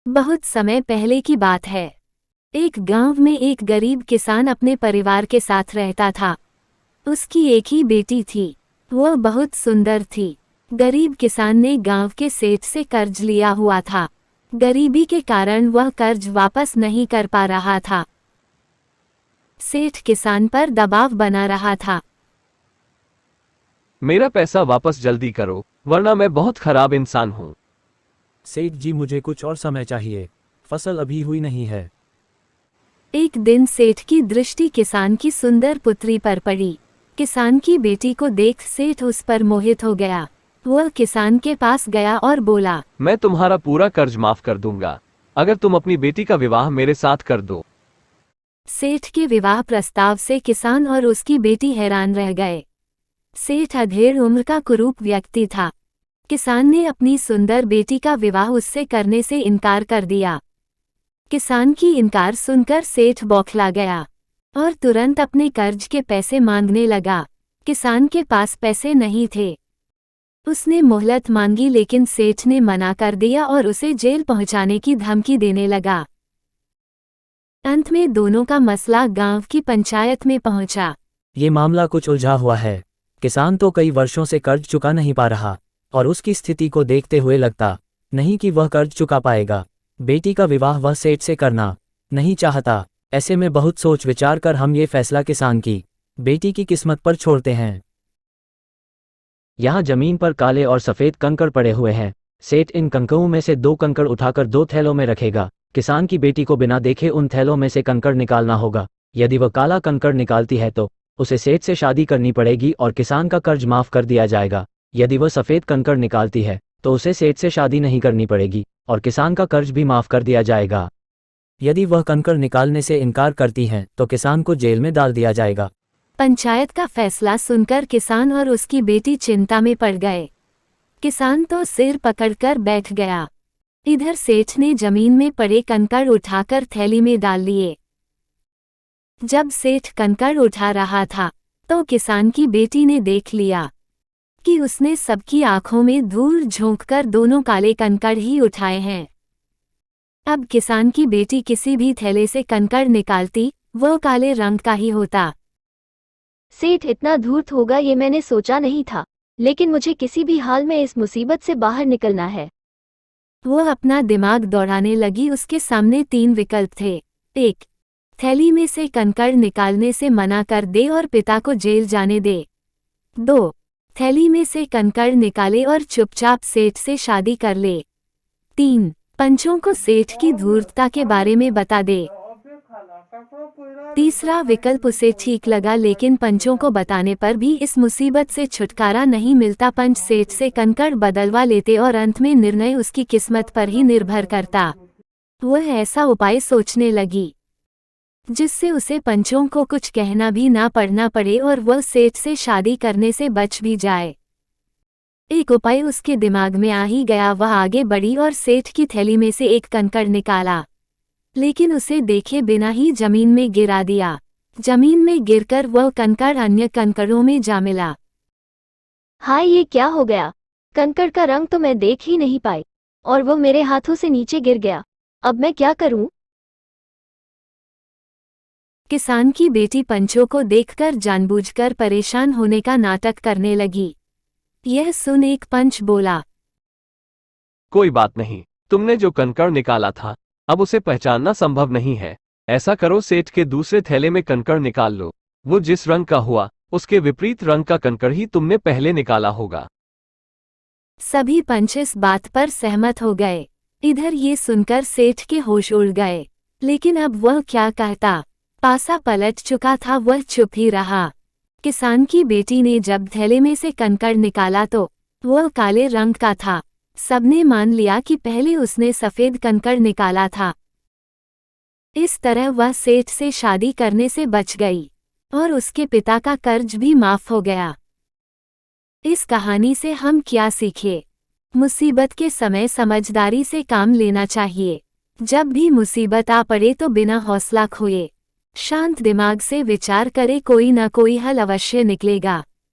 बहुत समय पहले की बात है। एक गांव में एक गरीब किसान अपने परिवार के साथ रहता था। उसकी एक ही बेटी थी। वह बहुत सुंदर थी। गरीब किसान ने गांव के सेठ से कर्ज लिया हुआ था। गरीबी के कारण वह कर्ज वापस नहीं कर पा रहा था। सेठ किसान पर दबाव बना रहा था। मेरा पैसा वापस जल्दी करो, वरना मैं बहुत खराब इंसान हूँ। सेठ जी, मुझे कुछ और समय चाहिए, फसल अभी हुई नहीं है। एक दिन सेठ की दृष्टि किसान की सुंदर पुत्री पर पड़ी। किसान की बेटी को देख सेठ उस पर मोहित हो गया। वह किसान के पास गया और बोला, मैं तुम्हारा पूरा कर्ज माफ कर दूंगा, अगर तुम अपनी बेटी का विवाह मेरे साथ कर दो। सेठ के विवाह प्रस्ताव से किसान और उसकी बेटी हैरान रह गए। सेठ अधेड़ उम्र का कुरूप व्यक्ति था। किसान ने अपनी सुंदर बेटी का विवाह उससे करने से इनकार कर दिया। किसान की इनकार सुनकर सेठ बौखला गया और तुरंत अपने कर्ज के पैसे मांगने लगा। किसान के पास पैसे नहीं थे। उसने मोहलत मांगी, लेकिन सेठ ने मना कर दिया और उसे जेल पहुंचाने की धमकी देने लगा। अंत में दोनों का मसला गांव की पंचायत में पहुंचा। ये मामला कुछ उलझा हुआ है। किसान तो कई वर्षों से कर्ज चुका नहीं पा रहा और उसकी स्थिति को देखते हुए लगता नहीं कि वह कर्ज चुका पाएगा। बेटी का विवाह वह सेठ से करना नहीं चाहता। ऐसे में बहुत सोच विचार कर हम ये फैसला किसान की बेटी की किस्मत पर छोड़ते हैं। यहाँ जमीन पर काले और सफ़ेद कंकड़ पड़े हुए हैं। सेठ इन कंकड़ों में से 2 कंकड़ उठाकर 2 थैलों में रखेगा। किसान की बेटी को बिना देखे उन थैलों में से कंकड़ निकालना होगा। यदि वह काला कंकड़ निकालती है तो उसे सेठ से शादी करनी पड़ेगी और किसान का कर्ज माफ कर दिया जाएगा। यदि वह सफ़ेद कंकड़ निकालती है तो उसे सेठ से शादी नहीं करनी पड़ेगी और किसान का कर्ज भी माफ कर दिया जाएगा। यदि वह कंकड़ निकालने से इनकार करती हैं तो किसान को जेल में डाल दिया जाएगा। पंचायत का फैसला सुनकर किसान और उसकी बेटी चिंता में पड़ गए। किसान तो सिर पकड़कर बैठ गया। इधर सेठ ने जमीन में पड़े कंकड़ उठाकर थैली में डाल लिए। जब सेठ कंकड़ उठा रहा था तो किसान की बेटी ने देख लिया कि उसने सबकी आंखों में धूल झोंककर दोनों काले कंकड़ ही उठाए हैं। अब किसान की बेटी किसी भी थैले से कंकड़ निकालती, वह काले रंग का ही होता। सेठ इतना धूर्त होगा ये मैंने सोचा नहीं था, लेकिन मुझे किसी भी हाल में इस मुसीबत से बाहर निकलना है। वह अपना दिमाग दौड़ाने लगी। उसके सामने 3 विकल्प थे। 1. थैली में से कंकड़ निकालने से मना कर दे और पिता को जेल जाने दे। 2. थैली में से कंकड़ निकाले और चुपचाप सेठ से शादी कर ले। 3. पंचों को सेठ की धूर्तता के बारे में बता दे। तीसरा विकल्प उसे ठीक लगा, लेकिन पंचों को बताने पर भी इस मुसीबत से छुटकारा नहीं मिलता। पंच सेठ से कंकड़ बदलवा लेते और अंत में निर्णय उसकी किस्मत पर ही निर्भर करता। वह ऐसा उपाय सोचने लगी जिससे उसे पंचों को कुछ कहना भी ना पड़ना पड़े और वह सेठ से शादी करने से बच भी जाए। एक उपाय उसके दिमाग में आ ही गया। वह आगे बढ़ी और सेठ की थैली में से एक कंकड़ निकाला, लेकिन उसे देखे बिना ही जमीन में गिरा दिया। जमीन में गिरकर वह कंकड़ अन्य कंकड़ों में जा मिला। हाय, ये क्या हो गया? कंकड़ का रंग तो मैं देख ही नहीं पाई और वो मेरे हाथों से नीचे गिर गया। अब मैं क्या करूं? किसान की बेटी पंचों को देखकर जानबूझकर परेशान होने का नाटक करने लगी। यह सुन एक पंच बोला, कोई बात नहीं, तुमने जो कंकड़ निकाला था अब उसे पहचानना संभव नहीं है। ऐसा करो, सेठ के दूसरे थैले में कंकड़ निकाल लो। वो जिस रंग का हुआ उसके विपरीत रंग का कंकड़ ही तुमने पहले निकाला होगा। सभी पंच इस बात पर सहमत हो गए। इधर ये सुनकर सेठ के होश उड़ गए, लेकिन अब वह क्या कहता। पासा पलट चुका था, वह चुप ही रहा। किसान की बेटी ने जब थैले में से कंकड़ निकाला तो वह काले रंग का था। सबने मान लिया कि पहले उसने सफ़ेद कंकड़ निकाला था। इस तरह वह सेठ से शादी करने से बच गई और उसके पिता का कर्ज भी माफ हो गया। इस कहानी से हम क्या सीखे? मुसीबत के समय समझदारी से काम लेना चाहिए। जब भी मुसीबत आ पड़े तो बिना हौसला खोए शांत दिमाग से विचार करे, कोई न कोई हल अवश्य निकलेगा।